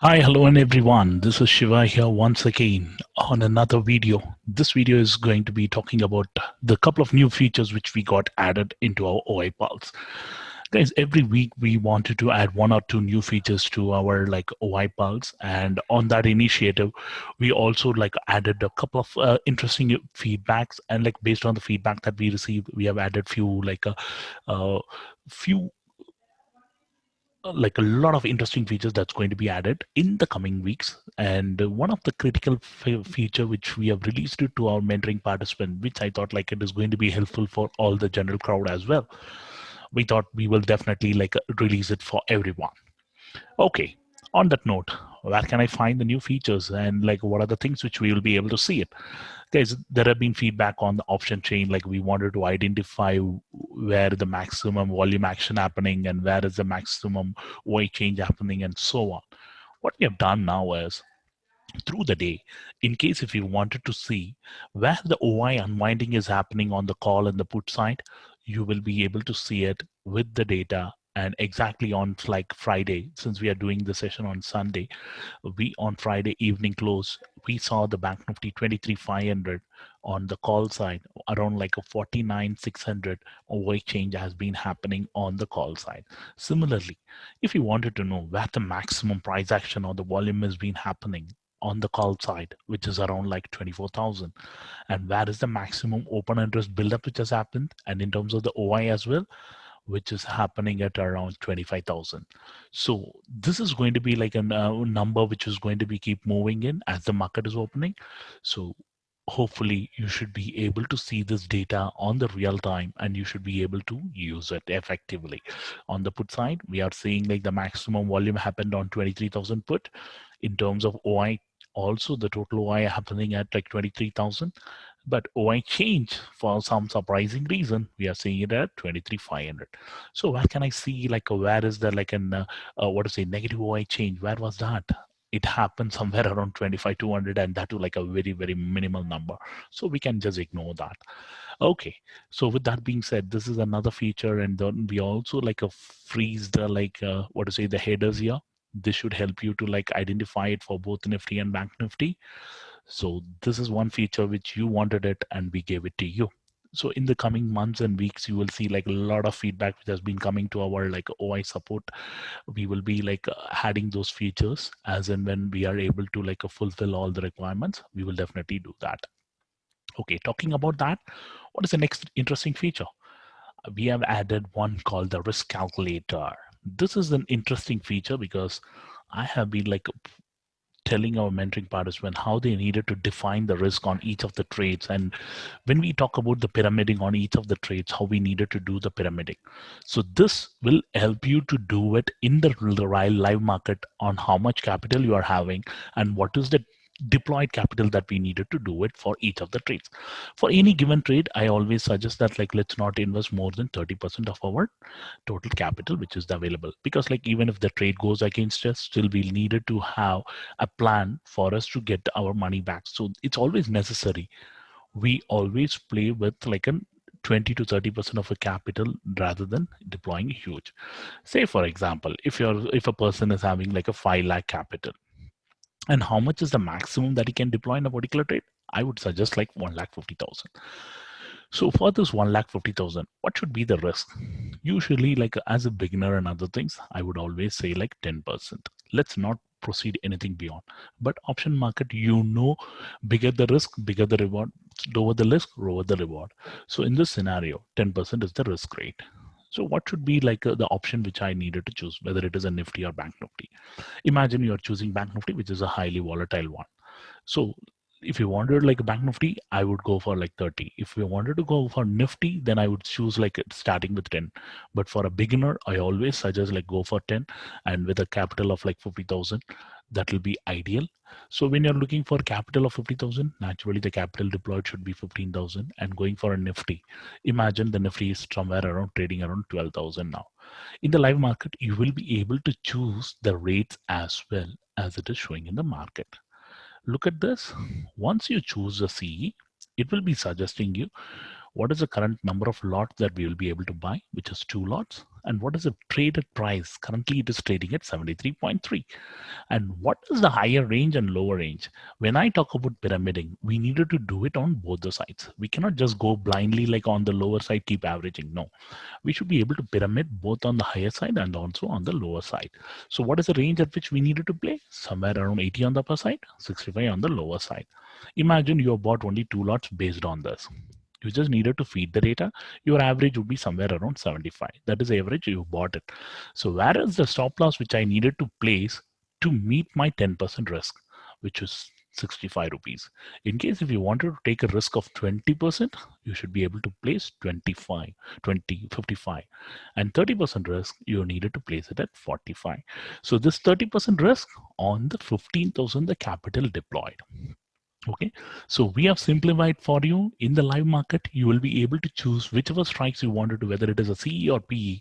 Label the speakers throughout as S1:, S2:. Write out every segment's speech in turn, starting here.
S1: Hi, hello, and everyone. This is Shiva here once again on another video. This video is going to be talking about the couple of new features which we got added into our OI Pulse. Guys, every week we wanted to add one or two new features to our OI Pulse, and on that initiative, we also added a couple of interesting feedbacks, and based on the feedback that we received, we have added few a lot of interesting features that's going to be added in the coming weeks. And one of the critical feature which we have released it to our mentoring participant, which I thought it is going to be helpful for all the general crowd as well. We thought we will definitely release it for everyone. Okay, on that note, where can I find the new features, and what are the things which we will be able to see it? Guys, there have been feedback on the option chain, we wanted to identify where the maximum volume action happening and where is the maximum OI change happening and so on. What we have done now is, through the day, in case if you wanted to see where the OI unwinding is happening on the call and the put side, you will be able to see it with the data. And exactly on Friday, since we are doing the session on Sunday, we on Friday evening close, we saw the Bank Nifty 23,500 on the call side, around a 49,600 OI change has been happening on the call side. Similarly, if you wanted to know where the maximum price action or the volume has been happening on the call side, which is around 24,000, and where is the maximum open interest buildup which has happened, and in terms of the OI as well, which is happening at around 25,000. So this is going to be a number which is going to be keep moving in as the market is opening. So hopefully you should be able to see this data on the real time, and you should be able to use it effectively. On the put side, we are seeing the maximum volume happened on 23,000 put. In terms of OI, also the total OI happening at 23,000, but OI change for some surprising reason, we are seeing it at 23,500. So where can I see where is the what to say, negative OI change? Where was that? It happened somewhere around 25,200, and that to a very, very minimal number. So we can just ignore that. Okay. So with that being said, this is another feature, and then we also freeze the what to say, the headers here. This should help you to identify it for both Nifty and Bank Nifty. So this is one feature which you wanted it, and we gave it to you. So in the coming months and weeks, you will see a lot of feedback which has been coming to our OI support. We will be adding those features as and when we are able to fulfill all the requirements. We will definitely do that. Okay, talking about that, what is the next interesting feature? We have added one called the risk calculator. This is an interesting feature because I have been telling our mentoring participants how they needed to define the risk on each of the trades. And when we talk about the pyramiding on each of the trades, how we needed to do the pyramiding. So this will help you to do it in the real live market on how much capital you are having and what is the deployed capital that we needed to do it for each of the trades. For any given trade, I always suggest that let's not invest more than 30% of our total capital which is available, because even if the trade goes against us, still we needed to have a plan for us to get our money back. So it's always necessary we always play with a 20 to 30% of a capital rather than deploying huge. Say for example, if a person is having a 5 lakh capital, and how much is the maximum that he can deploy in a particular trade? I would suggest 1,50,000. So for this 1,50,000, what should be the risk? Usually, as a beginner and other things, I would always say 10%. Let's not proceed anything beyond. But option market, bigger the risk, bigger the reward, lower the risk, lower the reward. So in this scenario, 10% is the risk rate. So what should be the option which I needed to choose, whether it is a Nifty or Bank Nifty? Imagine you are choosing Bank Nifty, which is a highly volatile one. So if you wanted a Bank Nifty, I would go for 30. If you wanted to go for Nifty, then I would choose starting with 10. But for a beginner, I always suggest go for 10, and with a capital of 50,000, that will be ideal. So when you're looking for capital of 50,000, naturally the capital deployed should be 15,000. And going for a Nifty, imagine the Nifty is somewhere around trading around 12,000 now. In the live market, you will be able to choose the rates as well as it is showing in the market. Look at this. Once you choose a CE, it will be suggesting you what is the current number of lots that we will be able to buy, which is 2 lots, and what is the traded price. Currently it is trading at 73.3. And what is the higher range and lower range? When I talk about pyramiding, we needed to do it on both the sides. We cannot just go blindly like on the lower side, keep averaging. No, we should be able to pyramid both on the higher side and also on the lower side. So what is the range at which we needed to play? Somewhere around 80 on the upper side, 65 on the lower side. Imagine you have bought only 2 lots based on this. You just needed to feed the data. Your average would be somewhere around 75. That is the average you bought it. So where is the stop loss which I needed to place to meet my 10% risk, which is 65 rupees. In case if you wanted to take a risk of 20%, you should be able to place 25, 20, 55. And 30% risk, you needed to place it at 45. So this 30% risk on the 15,000, the capital deployed. Okay, so we have simplified for you. In the live market, you will be able to choose whichever strikes you wanted to, whether it is a CE or PE,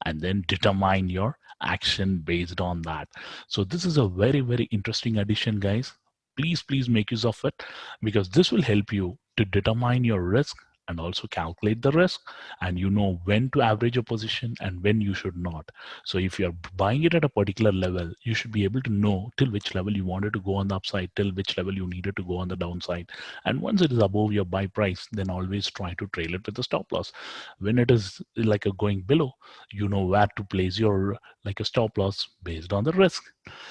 S1: and then determine your action based on that. So this is a very, very interesting addition, guys. Please make use of it, because this will help you to determine your risk and also calculate the risk, and you know when to average your position and when you should not. So if you're buying it at a particular level, you should be able to know till which level you wanted to go on the upside, till which level you needed to go on the downside. And once it is above your buy price, then always try to trail it with a stop loss. When it is like a going below, you know where to place your like a stop loss based on the risk.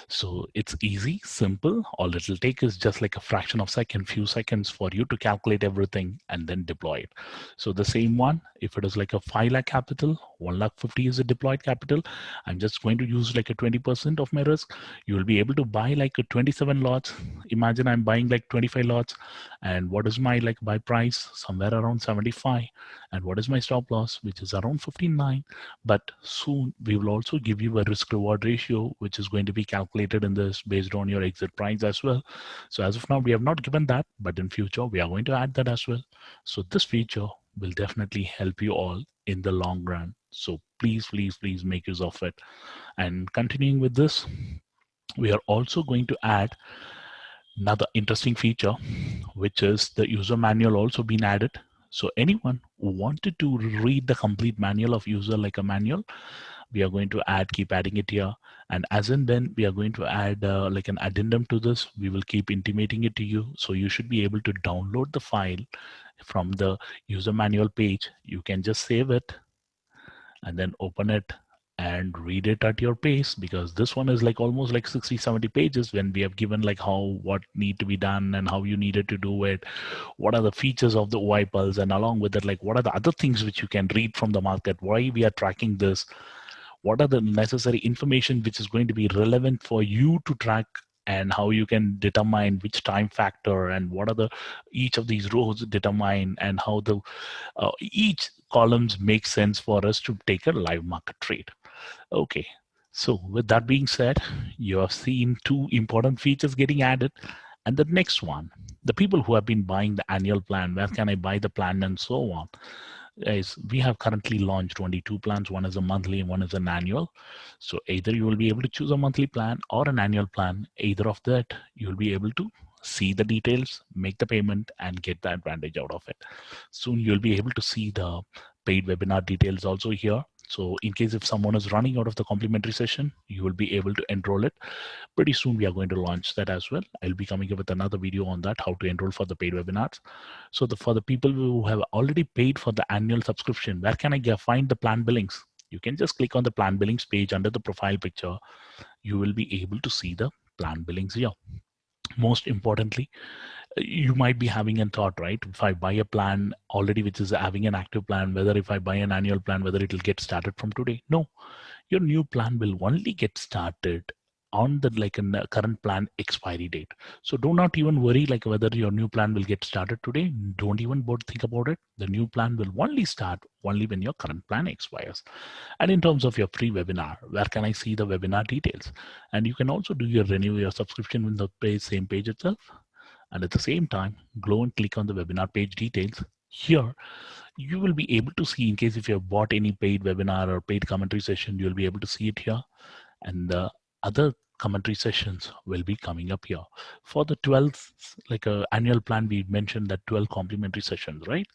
S1: So it's easy, simple. All it'll take is just like a fraction of second, few seconds for you to calculate everything and then deploy it. So the same one, if it is like a 5 lakh capital, 1 lakh 50 is a deployed capital. I'm just going to use like a 20% of my risk. You will be able to buy like a 27 lots. Imagine I'm buying like 25 lots. And what is my like buy price? Somewhere around 75. And what is my stop loss? Which is around 59. But soon we will also give you a risk reward ratio, which is going to be calculated in this based on your exit price as well. So as of now, we have not given that, but in future, we are going to add that as well. So this feature will definitely help you all in the long run. So please make use of it. And continuing with this, we are also going to add another interesting feature, which is the user manual also been added. So anyone who wanted to read the complete manual of user like a manual, we are going to keep adding it here. And as and when we are going to add like an addendum to this, we will keep intimating it to you. So you should be able to download the file from the user manual page. You can just save it and then open it and read it at your pace, because this one is like almost like 60-70 pages when we have given like what need to be done and how you needed to do it, what are the features of the OI Pulse, and along with it, like what are the other things which you can read from the market, why we are tracking this, what are the necessary information which is going to be relevant for you to track, and how you can determine which time factor and what are the each of these rows determine, and how the each columns make sense for us to take a live market trade. Okay, so with that being said, you have seen two important features getting added. And the next one, the people who have been buying the annual plan, where can I buy the plan and so on, is we have currently launched only two plans. One is a monthly and one is an annual. So either you will be able to choose a monthly plan or an annual plan. Either of that, you will be able to see the details, make the payment, and get the advantage out of it. Soon you'll be able to see the paid webinar details also here. So in case if someone is running out of the complimentary session, you will be able to enroll it. Pretty soon we are going to launch that as well. I'll be coming up with another video on that, how to enroll for the paid webinars. So for the people who have already paid for the annual subscription, where can I find the plan billings? You can just click on the plan billings page under the profile picture. You will be able to see the plan billings here. Most importantly, you might be having a thought, right? If I buy a plan already, which is having an active plan, whether if I buy an annual plan, whether it will get started from today. No, your new plan will only get started on the current plan expiry date. So do not even worry like whether your new plan will get started today. Don't even think about it. The new plan will only start only when your current plan expires. And in terms of your free webinar, where can I see the webinar details? And you can also do renew your subscription in the same page itself. And at the same time, go and click on the webinar page details. Here, you will be able to see, in case if you have bought any paid webinar or paid commentary session, you'll be able to see it here. And the other commentary sessions will be coming up here. For the 12th annual plan, we mentioned that 12 complimentary sessions, right?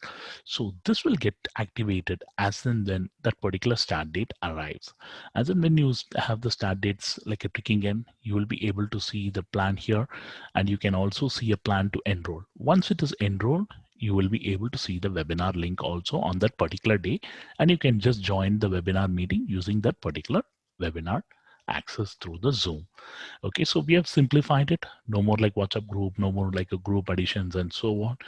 S1: So this will get activated as and when that particular start date arrives. As and when you have the start dates like a ticking in, you will be able to see the plan here, and you can also see a plan to enroll. Once it is enrolled, you will be able to see the webinar link also on that particular day, and you can just join the webinar meeting using that particular webinar access through the Zoom. Okay, so we have simplified it. No more like WhatsApp group, no more like a group additions and so on.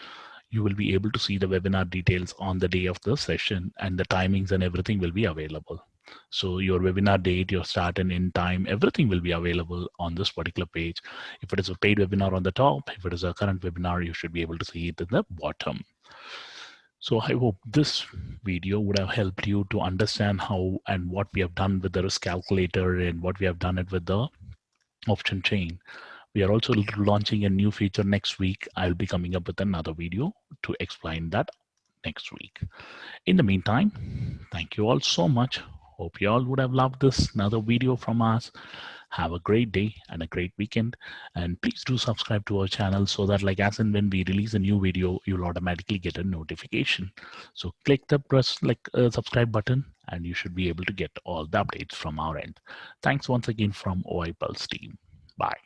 S1: You will be able to see the webinar details on the day of the session, and the timings and everything will be available. So your webinar date, your start and end time, everything will be available on this particular page. If it is a paid webinar on the top, if it is a current webinar, you should be able to see it in the bottom. So I hope this video would have helped you to understand how and what we have done with the risk calculator and what we have done it with the option chain. We are also launching a new feature next week. I'll be coming up with another video to explain that next week. In the meantime, thank you all so much. Hope you all would have loved this another video from us. Have a great day and a great weekend, and please do subscribe to our channel so that like as and when we release a new video, you'll automatically get a notification. So click the subscribe button and you should be able to get all the updates from our end. Thanks once again from OI Pulse team. Bye.